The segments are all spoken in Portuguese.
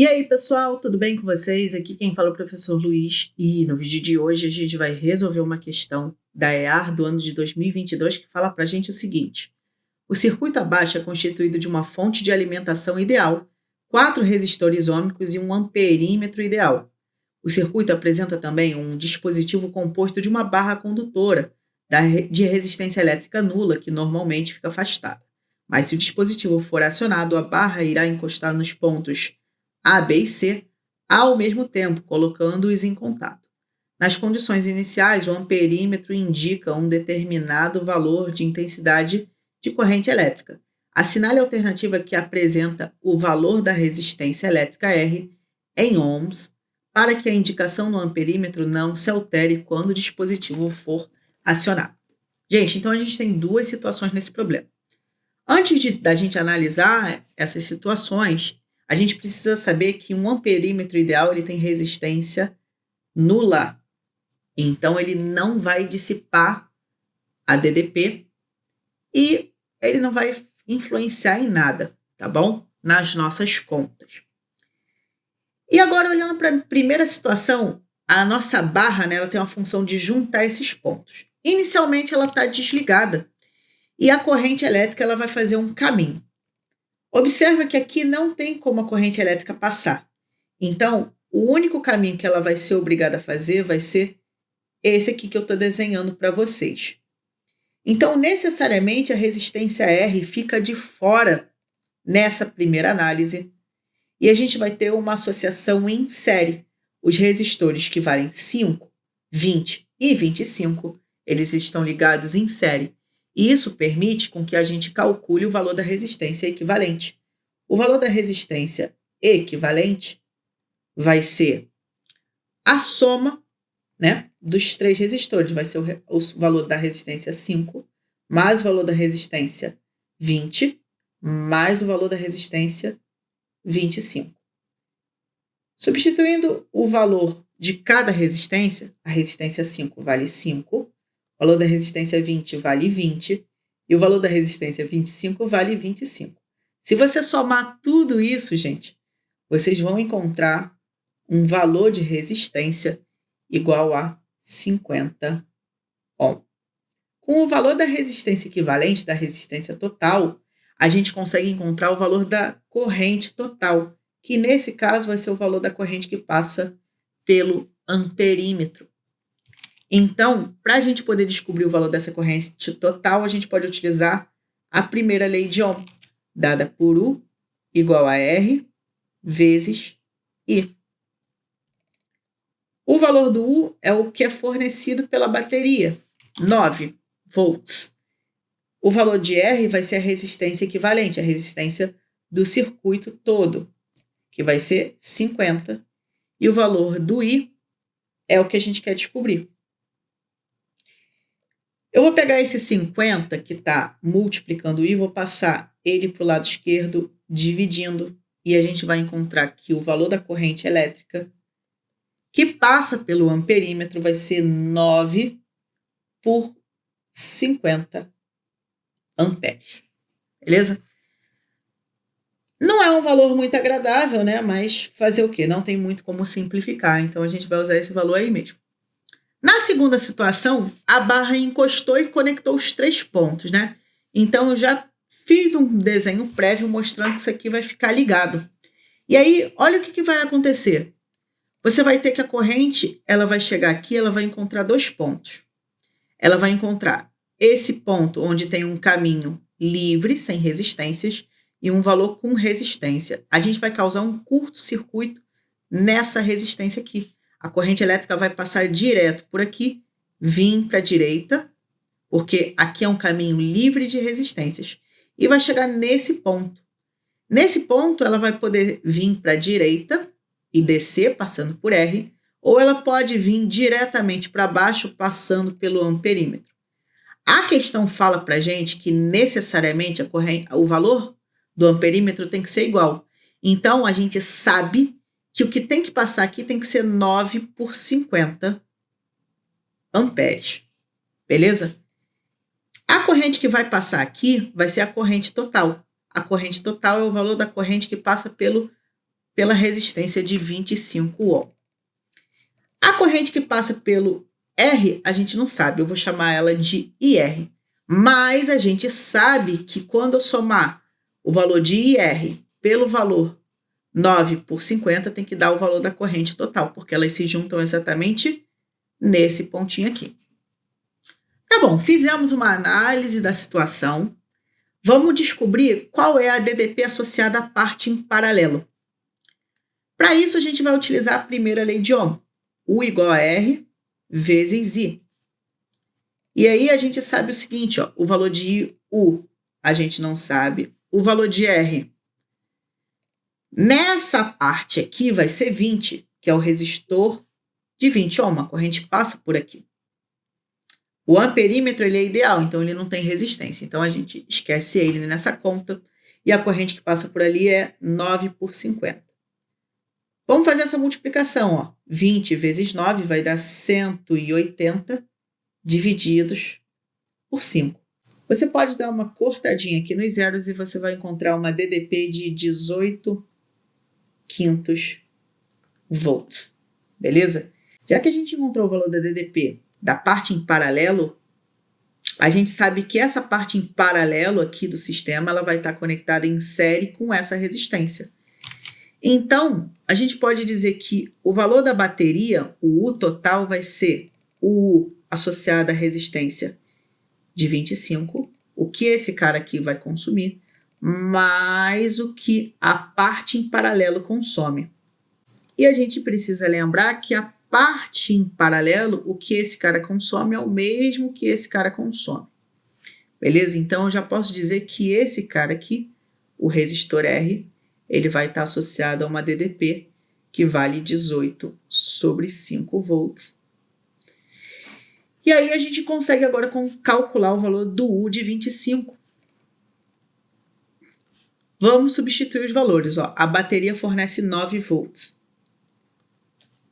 E aí, pessoal, tudo bem com vocês? Aqui quem fala é o professor Luiz e no vídeo de hoje a gente vai resolver uma questão da EAR do ano de 2022 que fala para a gente o seguinte: o circuito abaixo é constituído de uma fonte de alimentação ideal, 4 resistores ôhmicos e um amperímetro ideal. O circuito apresenta também um dispositivo composto de uma barra condutora de resistência elétrica nula, que normalmente fica afastada. Mas se o dispositivo for acionado, a barra irá encostar nos pontos A, B e C ao mesmo tempo, colocando-os em contato. Nas condições iniciais, o amperímetro indica um determinado valor de intensidade de corrente elétrica. Assinale a alternativa que apresenta o valor da resistência elétrica R em ohms, para que a indicação no amperímetro não se altere quando o dispositivo for acionado. Gente, então a gente tem duas situações nesse problema. Antes da gente analisar essas situações, a gente precisa saber que um amperímetro ideal ele tem resistência nula. Então, ele não vai dissipar a DDP e ele não vai influenciar em nada, tá bom? Nas nossas contas. E agora, olhando para a primeira situação, a nossa barra, né, ela tem uma função de juntar esses pontos. Inicialmente, ela está desligada e a corrente elétrica ela vai fazer um caminho. Observa que aqui não tem como a corrente elétrica passar. Então, o único caminho que ela vai ser obrigada a fazer vai ser esse aqui que eu estou desenhando para vocês. Então, necessariamente, a resistência R fica de fora nessa primeira análise. E a gente vai ter uma associação em série. Os resistores que valem 5, 20 e 25, eles estão ligados em série. E isso permite com que a gente calcule o valor da resistência equivalente. O valor da resistência equivalente vai ser a soma, né, dos 3 resistores. Vai ser o valor da resistência 5, mais o valor da resistência 20, mais o valor da resistência 25. Substituindo o valor de cada resistência, a resistência 5 vale 5, o valor da resistência 20 vale 20 e o valor da resistência 25 vale 25. Se você somar tudo isso, gente, vocês vão encontrar um valor de resistência igual a 50 ohm. Com o valor da resistência equivalente, da resistência total, a gente consegue encontrar o valor da corrente total, que nesse caso vai ser o valor da corrente que passa pelo amperímetro. Então, para a gente poder descobrir o valor dessa corrente total, a gente pode utilizar a primeira lei de Ohm, dada por U igual a R vezes I. O valor do U é o que é fornecido pela bateria, 9 volts. O valor de R vai ser a resistência equivalente, a resistência do circuito todo, que vai ser 50. E o valor do I é o que a gente quer descobrir. Eu vou pegar esse 50 que está multiplicando o I, vou passar ele para o lado esquerdo, dividindo, e a gente vai encontrar que o valor da corrente elétrica que passa pelo amperímetro vai ser 9 por 50 amperes. Beleza? Não é um valor muito agradável, né? Mas fazer o quê? Não tem muito como simplificar, então a gente vai usar esse valor aí mesmo. Na segunda situação, a barra encostou e conectou os 3 pontos, né? Então eu já fiz um desenho prévio mostrando que isso aqui vai ficar ligado. E aí, olha o que vai acontecer. Você vai ter que a corrente, ela vai chegar aqui, ela vai encontrar 2 pontos. Ela vai encontrar esse ponto onde tem um caminho livre, sem resistências, e um valor com resistência. A gente vai causar um curto-circuito nessa resistência aqui. A corrente elétrica vai passar direto por aqui, vir para a direita, porque aqui é um caminho livre de resistências, e vai chegar nesse ponto. Nesse ponto, ela vai poder vir para a direita e descer, passando por R, ou ela pode vir diretamente para baixo, passando pelo amperímetro. A questão fala para a gente que necessariamente o valor do amperímetro tem que ser igual. Então, a gente sabe que o que tem que passar aqui tem que ser 9 por 50 amperes. Beleza? A corrente que vai passar aqui vai ser a corrente total. A corrente total é o valor da corrente que passa pelo pela resistência de 25 ohm. A corrente que passa pelo R, a gente não sabe, eu vou chamar ela de IR. Mas a gente sabe que quando eu somar o valor de IR pelo valor 9 por 50, tem que dar o valor da corrente total, porque elas se juntam exatamente nesse pontinho aqui. Tá bom, fizemos uma análise da situação. Vamos descobrir qual é a DDP associada à parte em paralelo. Para isso, a gente vai utilizar a primeira lei de Ohm. U igual a R vezes I. E aí a gente sabe o seguinte, ó, o valor de U a gente não sabe, o valor de R nessa parte aqui vai ser 20, que é o resistor de 20 ohm, a corrente passa por aqui. O amperímetro ele é ideal, então ele não tem resistência, então a gente esquece ele nessa conta e a corrente que passa por ali é 9 por 50. Vamos fazer essa multiplicação, ó. 20 vezes 9 vai dar 180 divididos por 5. Você pode dar uma cortadinha aqui nos zeros e você vai encontrar uma DDP de 18 quintos volts, beleza? Já que a gente encontrou o valor da DDP da parte em paralelo, a gente sabe que essa parte em paralelo aqui do sistema ela vai estar conectada em série com essa resistência. Então, a gente pode dizer que o valor da bateria, o U total, vai ser o U associado à resistência de 25, o que esse cara aqui vai consumir, mais o que a parte em paralelo consome. E a gente precisa lembrar que a parte em paralelo, o que esse cara consome é o mesmo que esse cara consome. Beleza? Então, eu já posso dizer que esse cara aqui, o resistor R, ele vai estar associado a uma DDP que vale 18 sobre 5 volts. E aí a gente consegue agora calcular o valor do U de 25. Vamos substituir os valores. Ó. A bateria fornece 9 volts.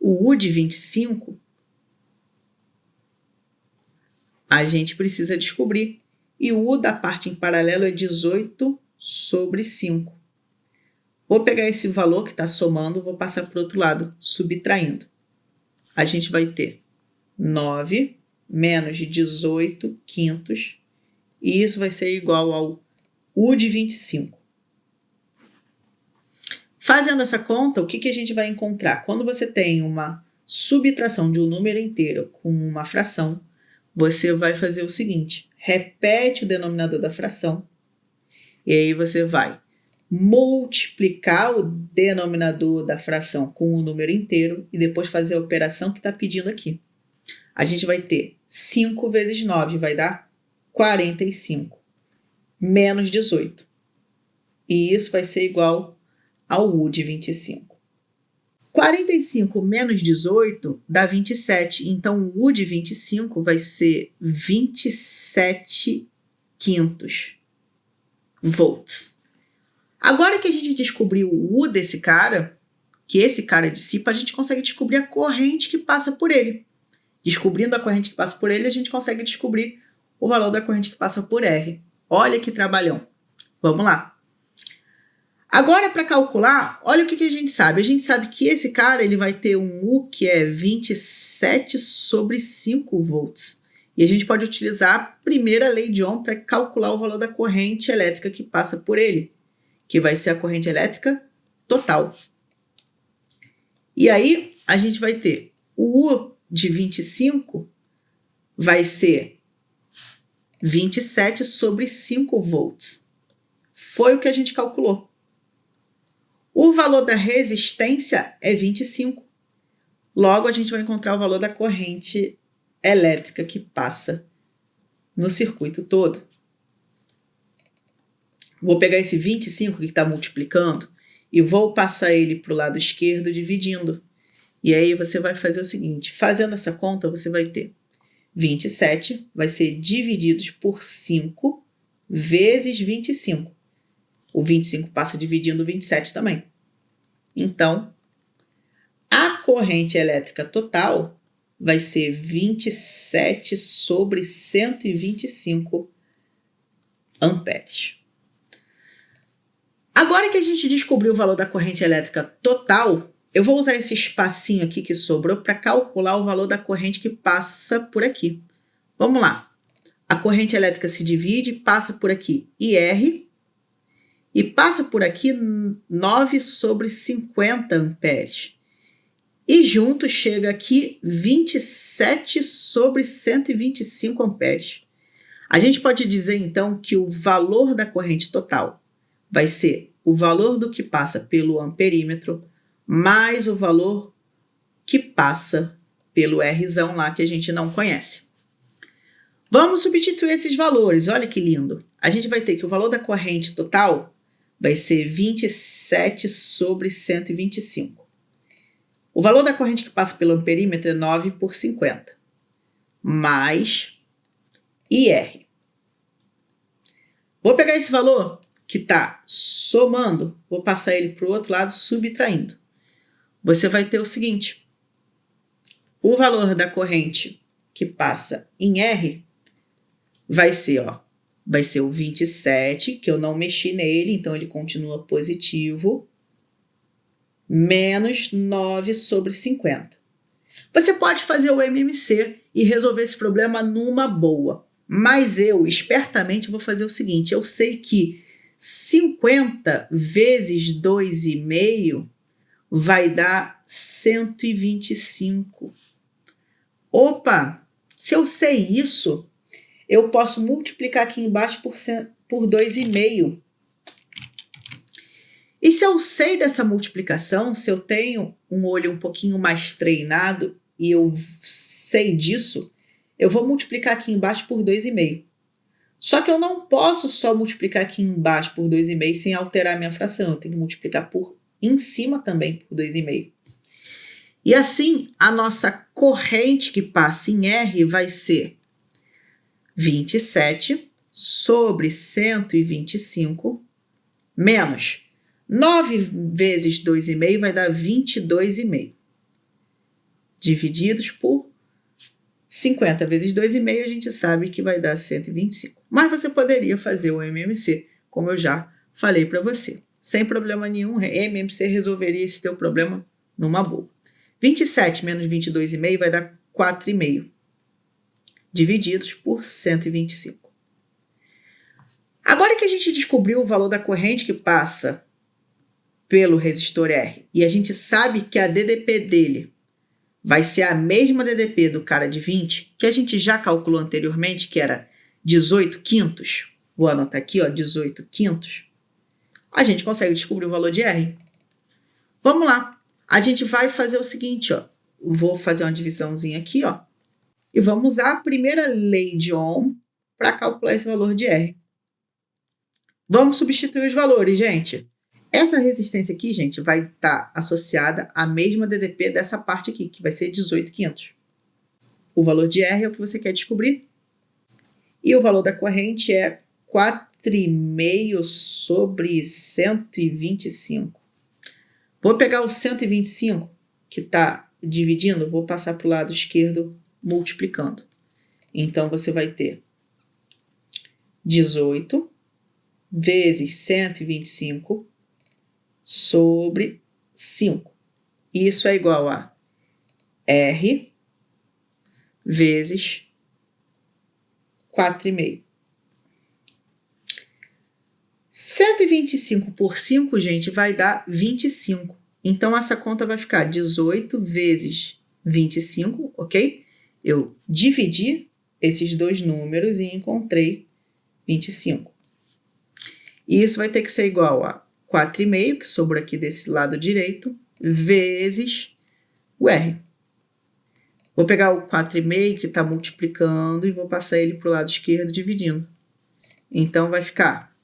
O U de 25, a gente precisa descobrir. E o U da parte em paralelo é 18 sobre 5. Vou pegar esse valor que está somando, vou passar para o outro lado, subtraindo. A gente vai ter 9 menos 18 quintos, e isso vai ser igual ao U de 25. Fazendo essa conta, o que a gente vai encontrar? Quando você tem uma subtração de um número inteiro com uma fração, você vai fazer o seguinte, repete o denominador da fração, e aí você vai multiplicar o denominador da fração com o número inteiro e depois fazer a operação que está pedindo aqui. A gente vai ter 5 vezes 9, vai dar 45, menos 18. E isso vai ser igual ao U de 25. 45 menos 18 dá 27, então o U de 25 vai ser 27 quintos volts. Agora que a gente descobriu o U desse cara, que esse cara dissipa, a gente consegue descobrir a corrente que passa por ele. Descobrindo a corrente que passa por ele, a gente consegue descobrir o valor da corrente que passa por R. Olha que trabalhão. Vamos lá. Agora, para calcular, olha o que a gente sabe. A gente sabe que esse cara ele vai ter um U que é 27 sobre 5 volts. E a gente pode utilizar a primeira lei de Ohm para calcular o valor da corrente elétrica que passa por ele, que vai ser a corrente elétrica total. E aí, a gente vai ter o U de 25 vai ser 27 sobre 5 volts. Foi o que a gente calculou. O valor da resistência é 25. Logo, a gente vai encontrar o valor da corrente elétrica que passa no circuito todo. Vou pegar esse 25 que está multiplicando e vou passar ele para o lado esquerdo dividindo. E aí você vai fazer o seguinte, fazendo essa conta você vai ter 27 vai ser divididos por 5 vezes 25. O 25 passa dividindo o 27 também. Então, a corrente elétrica total vai ser 27 sobre 125 amperes. Agora que a gente descobriu o valor da corrente elétrica total, eu vou usar esse espacinho aqui que sobrou para calcular o valor da corrente que passa por aqui. Vamos lá. A corrente elétrica se divide, passa por aqui IR e passa por aqui 9/50 amperes. E junto chega aqui 27/125 amperes. A gente pode dizer então que o valor da corrente total vai ser o valor do que passa pelo amperímetro mais o valor que passa pelo Rzão lá que a gente não conhece. Vamos substituir esses valores, olha que lindo. A gente vai ter que o valor da corrente total vai ser 27/125. O valor da corrente que passa pelo amperímetro é 9/50, mais IR. Vou pegar esse valor que está somando, vou passar ele para o outro lado, subtraindo. Você vai ter o seguinte, o valor da corrente que passa em R vai ser o 27, que eu não mexi nele, então ele continua positivo, menos 9/50. Você pode fazer o MMC e resolver esse problema numa boa, mas eu, espertamente, vou fazer o seguinte, eu sei que 50 vezes 2,5 vai dar 125. Opa, se eu sei isso, eu posso multiplicar aqui embaixo por 2,5. E se eu sei dessa multiplicação, se eu tenho um olho um pouquinho mais treinado e eu sei disso, eu vou multiplicar aqui embaixo por 2,5. Só que eu não posso só multiplicar aqui embaixo por 2,5 sem alterar a minha fração. Eu tenho que multiplicar em cima também por 2,5. E assim, a nossa corrente que passa em R vai ser 27/125 menos 9 vezes 2,5 vai dar 22,5. Divididos por 50 vezes 2,5 a gente sabe que vai dar 125. Mas você poderia fazer o MMC, como eu já falei para você. Sem problema nenhum, o MMC resolveria esse teu problema numa boa. 27 menos 22,5 vai dar 4,5. Divididos por 125. Agora que a gente descobriu o valor da corrente que passa pelo resistor R e a gente sabe que a DDP dele vai ser a mesma DDP do cara de 20, que a gente já calculou anteriormente, que era 18 quintos. Vou anotar aqui, 18 quintos. A gente consegue descobrir o valor de R. Vamos lá. A gente vai fazer o seguinte, Vou fazer uma divisãozinha aqui, e vamos usar a primeira lei de Ohm para calcular esse valor de R. Vamos substituir os valores, gente. Essa resistência aqui, gente, vai estar associada à mesma DDP dessa parte aqui, que vai ser 18.500. O valor de R é o que você quer descobrir. E o valor da corrente é 4,5/125. Vou pegar o 125, que está dividindo, vou passar para o lado esquerdo, multiplicando. Então, você vai ter 18 vezes 125 sobre 5. Isso é igual a R vezes 4,5. 125 por 5, gente, vai dar 25. Então, essa conta vai ficar 18 vezes 25, ok? Eu dividi esses dois números e encontrei 25. E isso vai ter que ser igual a 4,5, que sobrou aqui desse lado direito, vezes o R. Vou pegar o 4,5 que está multiplicando e vou passar ele para o lado esquerdo dividindo. Então, vai ficar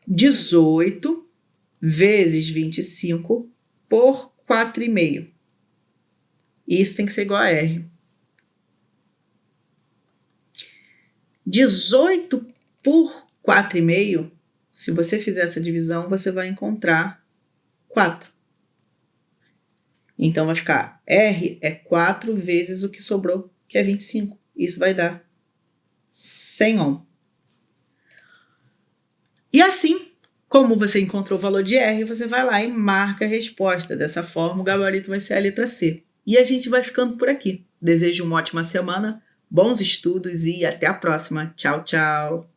18 vezes 25 por 4,5. Isso tem que ser igual a R. 18 por 4,5, se você fizer essa divisão, você vai encontrar 4. Então, vai ficar R é 4 vezes o que sobrou, que é 25. Isso vai dar 100 ohm. E assim, como você encontrou o valor de R, você vai lá e marca a resposta. Dessa forma, o gabarito vai ser a letra C. E a gente vai ficando por aqui. Desejo uma ótima semana, bons estudos e até a próxima. Tchau, tchau!